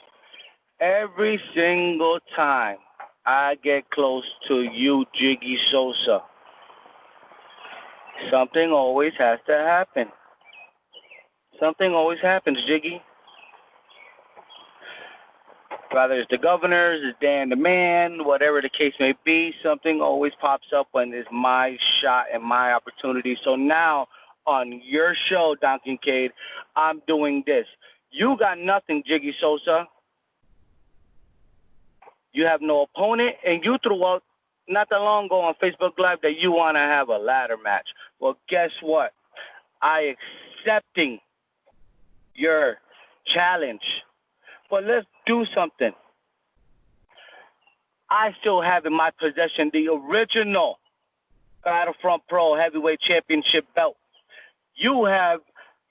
Every single time I get close to you, Jiggy Sosa, something always has to happen. Something always happens, Jiggy. Whether it's the governors, it's Dan the Man, whatever the case may be, something always pops up when it's my shot and my opportunity. So now on your show, Don Kincaid, I'm doing this. You got nothing, Jiggy Sosa. You have no opponent, and you threw out not that long ago on Facebook Live that you want to have a ladder match. Well, guess what? I accepting your challenge. But let's do something. I still have in my possession the original Battlefront Pro Heavyweight Championship belt. You have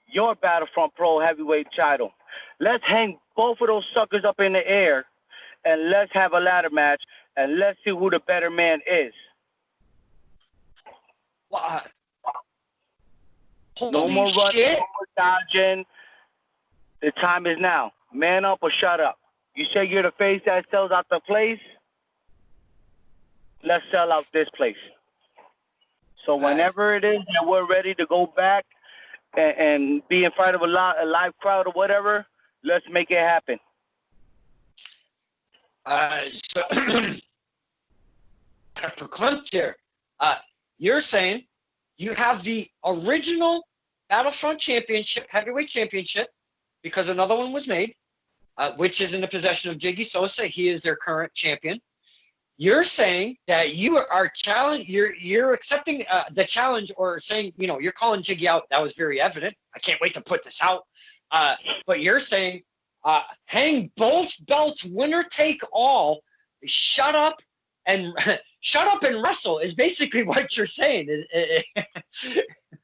your Battlefront Pro Heavyweight title. Let's hang both of those suckers up in the air, and let's have a ladder match, and let's see who the better man is. What? No more running, no more dodging. The time is now. Man up or shut up. You say you're the face that sells out the place? Let's sell out this place. So whenever it is that we're ready to go back and be in front of a live crowd or whatever, let's make it happen. For Clint here, you're saying you have the original Battlefront Championship, Heavyweight Championship, because another one was made, which is in the possession of Jiggy Sosa. He is their current champion. You're saying that you are you're accepting the challenge, or saying, you're calling Jiggy out. That was very evident. I can't wait to put this out. But you're saying, hang both belts, winner take all. Shut up and wrestle is basically what you're saying.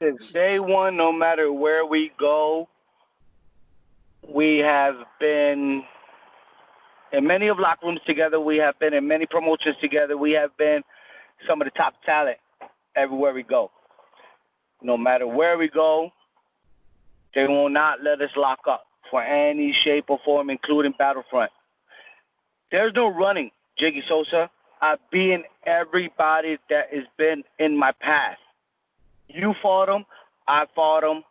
Since day one, no matter where we go, we have been in many of locker rooms together. We have been in many promotions together. We have been some of the top talent everywhere we go. No matter where we go, they will not let us lock up for any shape or form, including Battlefront. There's no running, Jiggy Sosa. I've been everybody that has been in my path. You fought them. I fought them.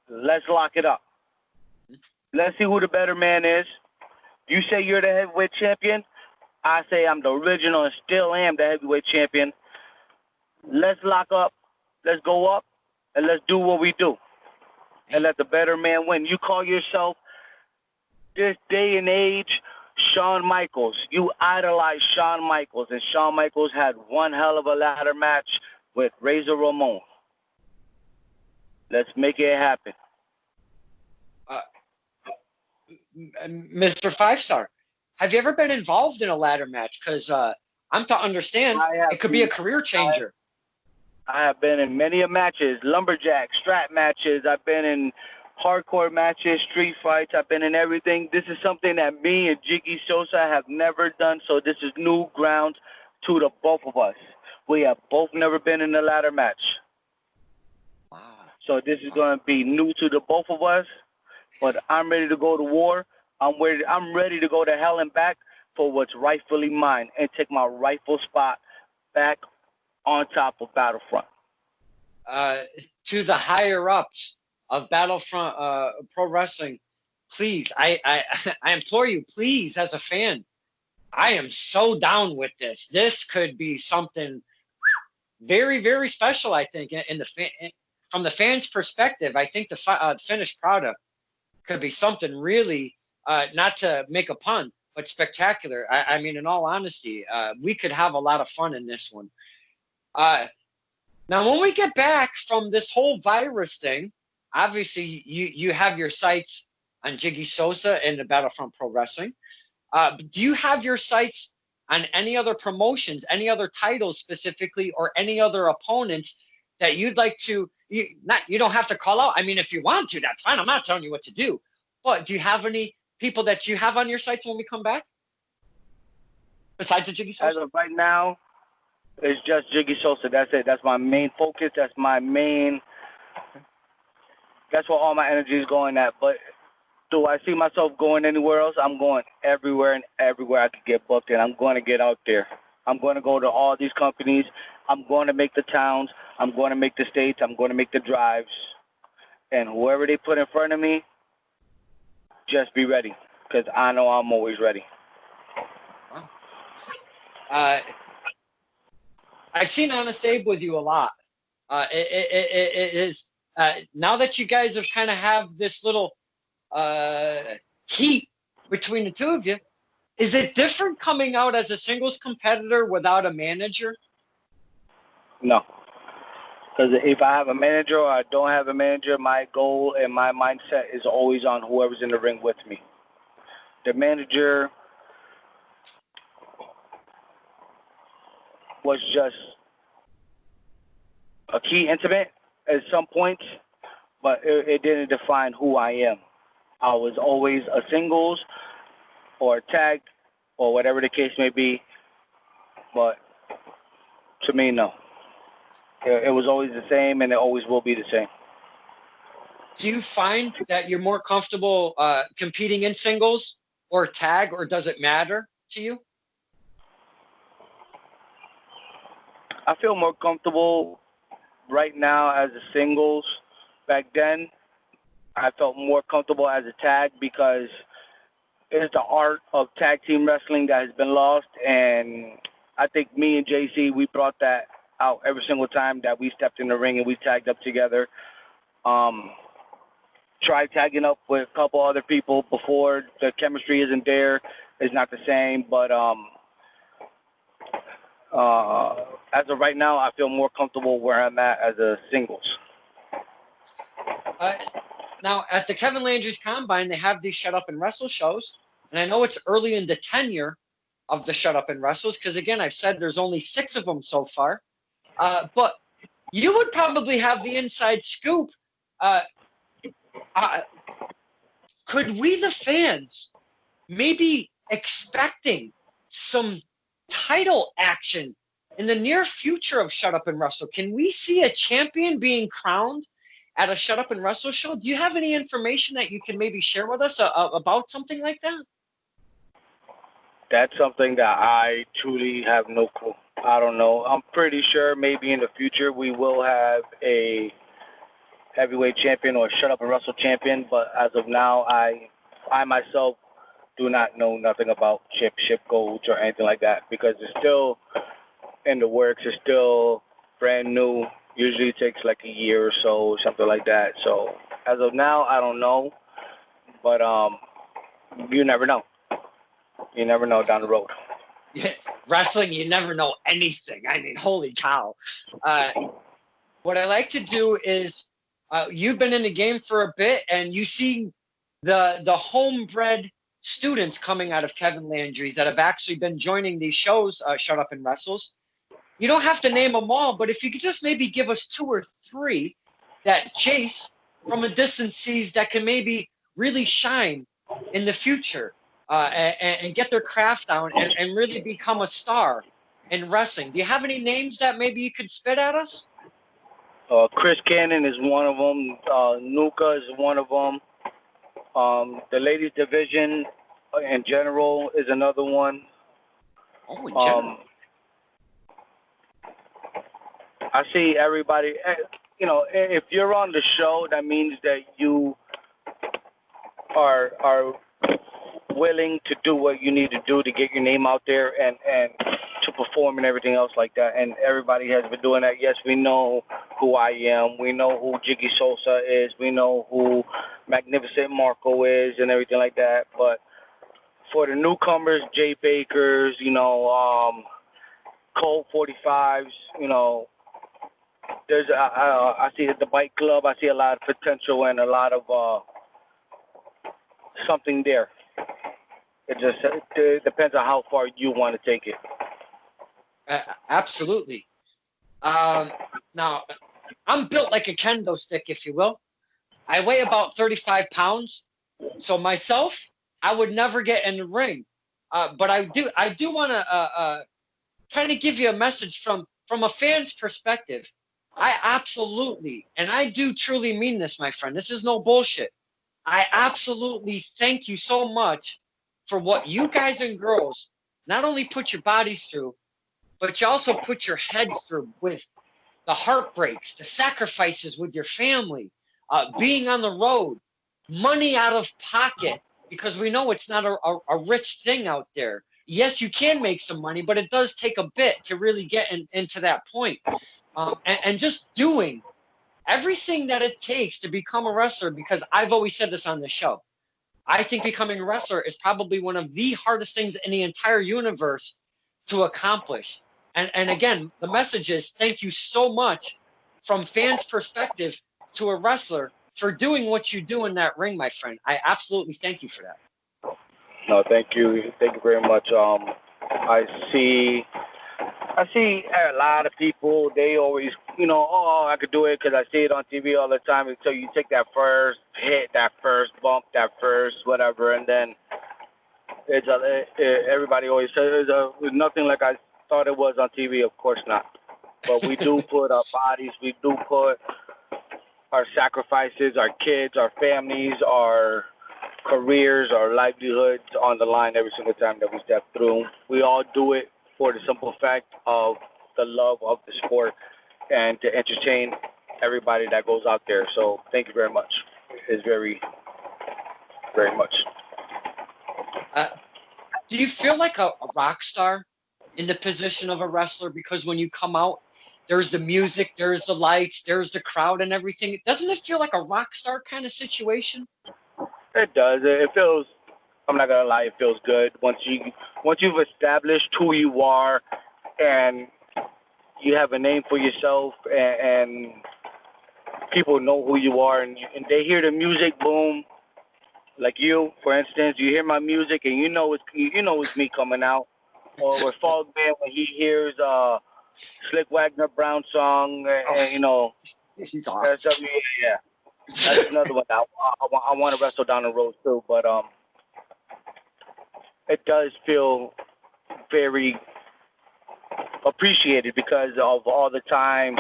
Let's lock it up. Let's see who the better man is. You say you're the heavyweight champion. I say I'm the original and still am the heavyweight champion. Let's lock up. Let's go up. And let's do what we do. And let the better man win. You call yourself, this day and age, Shawn Michaels. You idolize Shawn Michaels. And Shawn Michaels had one hell of a ladder match with Razor Ramon. Let's make it happen. Mr. 5-Star, have you ever been involved in a ladder match? Because I'm to understand it could be a career changer. I have been in many matches, lumberjack, strap matches. I've been in hardcore matches, street fights. I've been in everything. This is something that me and Jiggy Sosa have never done, so this is new ground to the both of us. We have both never been in a ladder match. Wow. So this is going to be new to the both of us, but I'm ready to go to war. I'm ready to go to hell and back for what's rightfully mine and take my rightful spot back on top of Battlefront. To the higher ups of Battlefront Pro Wrestling, please, I implore you, please, as a fan, I am so down with this. This could be something very, very special, I think, from the fans' perspective. I think the finished product could be something really, not to make a pun, but spectacular. I mean, in all honesty, we could have a lot of fun in this one. Now, when we get back from this whole virus thing, obviously you have your sights on Jiggy Sosa and the Battlefront Pro Wrestling. Do you have your sights on any other promotions, any other titles specifically, or any other opponents that you'd like to? You don't have to call out. I mean, if you want to, that's fine. I'm not telling you what to do. But do you have any people that you have on your sights when we come back? Besides the Jiggy Sosa? As of right now, it's just Jiggy Sosa. That's it. That's my main focus. That's where all my energy is going at. But do I see myself going anywhere else? I'm going everywhere and everywhere I could get booked in. I'm going to get out there. I'm going to go to all these companies. I'm going to make the towns. I'm going to make the states. I'm going to make the drives. And whoever they put in front of me, just be ready, because I know I'm always ready. I've seen Honest Abe with you a lot. It is now that you guys have kind of have this little heat between the two of you. Is it different coming out as a singles competitor without a manager? No, because if I have a manager or I don't have a manager, my goal and my mindset is always on whoever's in the ring with me. The manager was just a key intimate at some points, but it didn't define who I am. I was always a singles or a tag or whatever the case may be, but to me, no. It was always the same, and it always will be the same. Do you find that you're more comfortable competing in singles or tag, or does it matter to you? I feel more comfortable right now as a singles. Back then, I felt more comfortable as a tag because it's the art of tag team wrestling that has been lost, and I think me and Jase, we brought that out every single time that we stepped in the ring and we tagged up together. Tried tagging up with a couple other people before. The chemistry isn't there. It's not the same, but as of right now, I feel more comfortable where I'm at as a singles. Now, at the Kevin Landry's Combine, they have these Shut Up and Wrestle shows, and I know it's early in the tenure of the Shut Up and Wrestles because, again, I've said there's only 6 of them so far. But you would probably have the inside scoop. Could we, the fans, maybe expecting some title action in the near future of Shut Up and Wrestle? Can we see a champion being crowned at a Shut Up and Wrestle show? Do you have any information that you can maybe share with us about something like that? That's something that I truly have no clue. I don't know. I'm pretty sure maybe in the future we will have a heavyweight champion or Shut Up and Wrestle champion, but as of now, I myself do not know nothing about championship goals or anything like that because it's still in the works. It's still brand new. Usually it takes like a year or so, something like that. So as of now, I don't know, but you never know. You never know down the road. Wrestling, you never know anything. I mean, holy cow. What I like to do is you've been in the game for a bit and you see the homebred students coming out of Kevin Landry's that have actually been joining these shows, Shut Up and Wrestles. You don't have to name them all, but if you could just maybe give us 2 or 3 that Jase from a distance sees that can maybe really shine in the future, and get their craft down and really become a star in wrestling. Do you have any names that maybe you could spit at us? Chris Cannon is one of them. Nuka is one of them. The ladies division in general is another one. Oh, in general. I see everybody. You know, if you're on the show, that means that you are willing to do what you need to do to get your name out there and to perform and everything else like that. And everybody has been doing that. Yes, we know who I am. We know who Jiggy Sosa is. We know who Magnificent Marco is and everything like that. But for the newcomers, Jay Bakers, you know, Colt 45s, you know, there's I see at the bike club, I see a lot of potential and a lot of something there. It just depends on how far you want to take it. Absolutely. Now, I'm built like a kendo stick, if you will. I weigh about 35 pounds. So myself, I would never get in the ring. But I do want to kind of give you a message from a fan's perspective. I absolutely, and I do truly mean this, my friend. This is no bullshit. I absolutely thank you so much for what you guys and girls not only put your bodies through, but you also put your heads through with the heartbreaks, the sacrifices with your family, being on the road, money out of pocket, because we know it's not a rich thing out there. Yes, you can make some money, but it does take a bit to really get into that point. And just doing everything that it takes to become a wrestler, because I've always said this on the show. I think becoming a wrestler is probably one of the hardest things in the entire universe to accomplish. And again, the message is thank you so much from fans' perspective to a wrestler for doing what you do in that ring, my friend. I absolutely thank you for that. No, thank you. Thank you very much. I see a lot of people, they always, you know, oh, I could do it because I see it on TV all the time until you take that first hit, that first bump, that first whatever, and then everybody always says it's nothing like I thought it was on TV. Of course not. But we do put our bodies, we do put our sacrifices, our kids, our families, our careers, our livelihoods on the line every single time that we step through. We all do it for the simple fact of the love of the sport and to entertain everybody that goes out there. So thank you very much. It's very, very much. Do you feel like a rock star in the position of a wrestler? Because when you come out, there's the music, there's the lights, there's the crowd and everything. Doesn't it feel like a rock star kind of situation? It does. It feels, I'm not gonna lie, it feels good once you've established who you are and you have a name for yourself and people know who you are and they hear the music boom. Like you, for instance, you hear my music and you know it's me coming out. Or with Fogman when he hears Slick Wagner Brown song and you know He's awesome. yeah. That's another one I want to wrestle down the road too, but it does feel very appreciated because of all the time,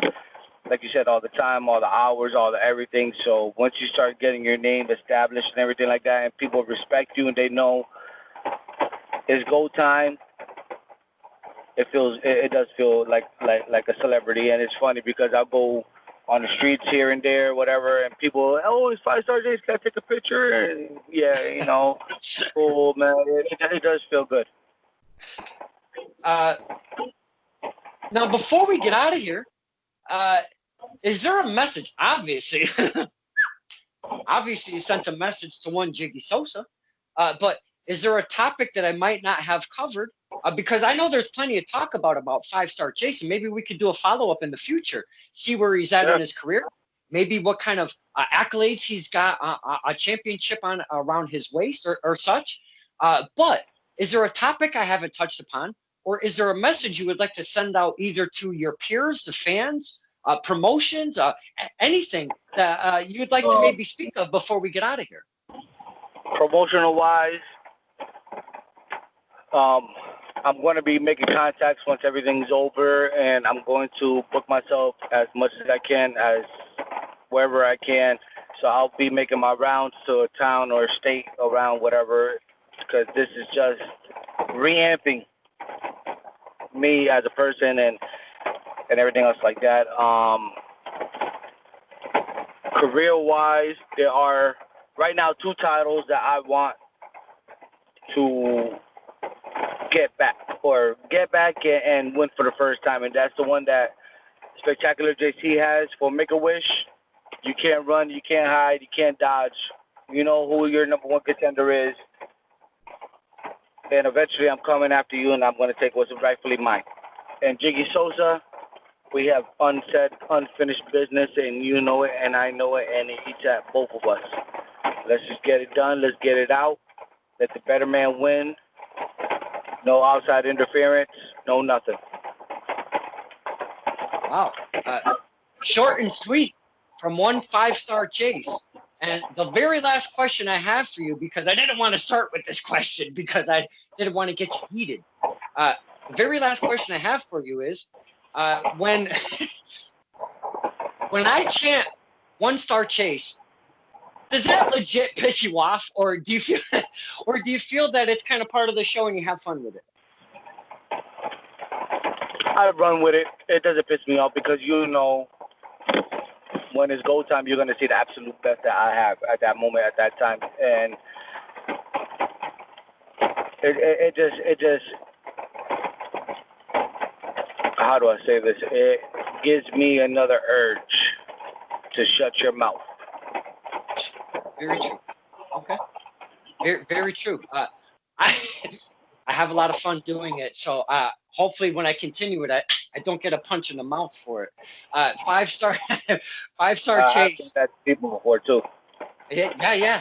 like you said, all the time, all the hours, all the everything. So once you start getting your name established and everything like that, and people respect you and they know it's go time, it does feel like a celebrity. And it's funny because I'll go on the streets here and there, whatever, and people, oh, it's 5-Star Jase, can I take a picture? And yeah, you know, cool, man. It does feel good. Now, before we get out of here, is there a message? Obviously, you sent a message to one Jiggy Sosa, but is there a topic that I might not have covered? Because I know there's plenty of talk about 5-Star Jase. Maybe we could do a follow-up in the future, see where he's at in his career, maybe what kind of accolades he's got, a championship on around his waist or such. But is there a topic I haven't touched upon, or is there a message you would like to send out either to your peers, the fans, promotions, anything that you would like to maybe speak of before we get out of here? Promotional wise, um, I'm going to be making contacts once everything's over, and I'm going to book myself as much as I can, as wherever I can. So I'll be making my rounds to a town or a state around whatever, because this is just reamping me as a person and everything else like that. Career-wise, there are right now 2 titles that I want to get back and win for the first time, and that's the one that Spectacular Jase has for Make-A-Wish. You can't run, you can't hide, you can't dodge. You know who your number 1 contender is, and eventually I'm coming after you, and I'm going to take what's rightfully mine. And Jiggy Sosa, we have unfinished business, and you know it, and I know it, and it eats at both of us. Let's just get it done. Let's get it out. Let the better man win. No outside interference. No nothing. Wow. Short and sweet from one 5-star Jase. And the very last question I have for you, because I didn't want to start with this question because I didn't want to get you heated. The very last question I have for you is, when I chant 1-star Chase, does that legit piss you off, or do you feel that it's kind of part of the show and you have fun with it? I run with it. It doesn't piss me off because you know when it's go time, you're gonna see the absolute best that I have at that moment, at that time, and it just how do I say this? It gives me another urge to shut your mouth. Very true. Okay. Very, very true. I have a lot of fun doing it. So hopefully when I continue it, I don't get a punch in the mouth for it. 5-star, 5-star Chase. I've that people before too. Yeah.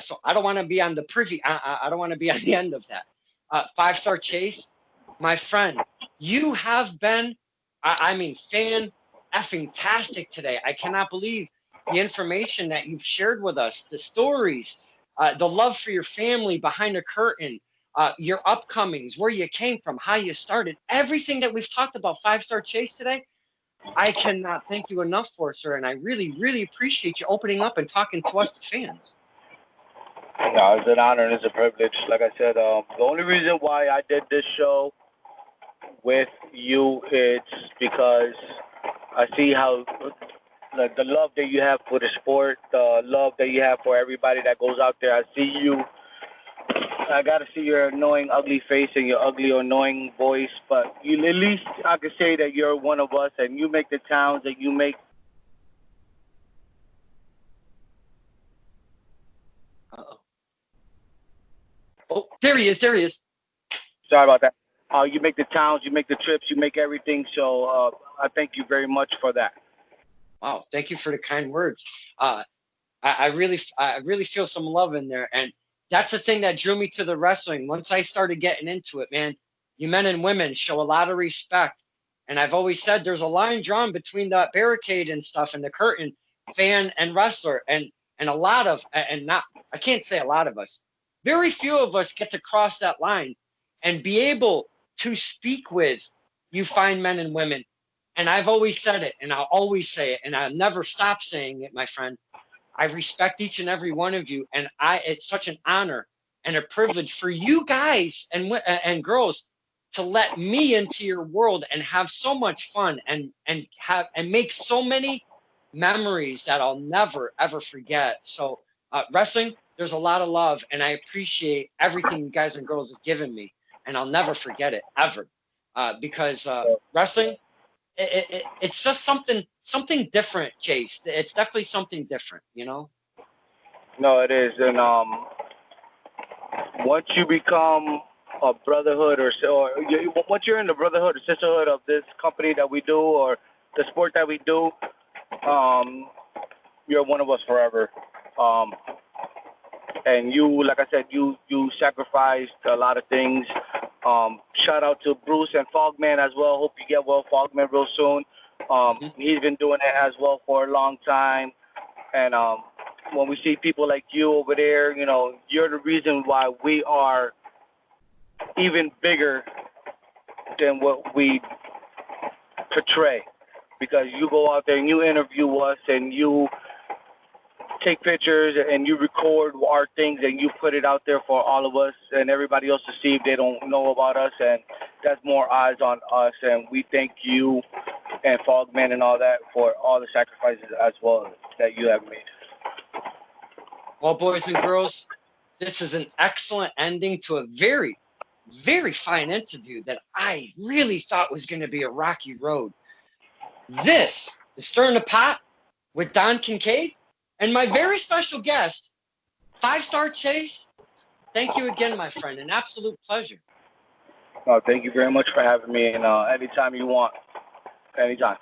So I don't want to be on the privy. I don't want to be on the end of that. 5-star Chase, my friend, you have been, fan effing tastic today. I cannot believe the information that you've shared with us, the stories, the love for your family behind the curtain, your upcomings, where you came from, how you started, everything that we've talked about 5-star Chase today. I cannot thank you enough for, sir, and I really, really appreciate you opening up and talking to us, the fans. No, it's an honor and it's a privilege. Like I said, the only reason why I did this show with you is because I see how the love that you have for the sport, the love that you have for everybody that goes out there. I see you. I got to see your annoying, ugly face and your ugly, annoying voice, but you, at least I can say that you're one of us and you make the towns and you make. Uh-oh. Oh, there he is. Sorry about that. You make the towns, you make the trips, you make everything. So I thank you very much for that. Wow, thank you for the kind words. I really feel some love in there, and that's the thing that drew me to the wrestling. Once I started getting into it, man, you men and women show a lot of respect, and I've always said there's a line drawn between the barricade and stuff and the curtain, fan and wrestler, and a lot of, and not, I can't say a lot of us, very few of us get to cross that line and be able to speak with you fine men and women. And I've always said it, and I'll always say it, and I'll never stop saying it, my friend. I respect each and every one of you, and it's such an honor and a privilege for you guys and girls to let me into your world and have so much fun and make so many memories that I'll never ever forget. So wrestling, there's a lot of love, and I appreciate everything you guys and girls have given me, and I'll never forget it ever, because wrestling. It's just something different, Chase. It's definitely something different, you know? No, it is. And once you become a brotherhood or once you're in the brotherhood or sisterhood of this company that we do or the sport that we do, you're one of us forever. and you, like I said, you sacrificed a lot of things. Shout out to Bruce and Fogman as well. Hope you get well, Fogman, real soon. He's been doing it as well for a long time. And when we see people like you over there, you know, you're the reason why we are even bigger than what we portray. Because you go out there and you interview us and you take pictures and you record our things and you put it out there for all of us and everybody else to see if they don't know about us, and that's more eyes on us. And we thank you and Fogman and all that for all the sacrifices as well that you have made. Well, boys and girls, this is an excellent ending to a very, very fine interview that I really thought was going to be a rocky road. This is Stirring the Pot with Don Kincaid and my very special guest, 5-star Jase. Thank you again, my friend. An absolute pleasure. Thank you very much for having me, and anytime you want, anytime.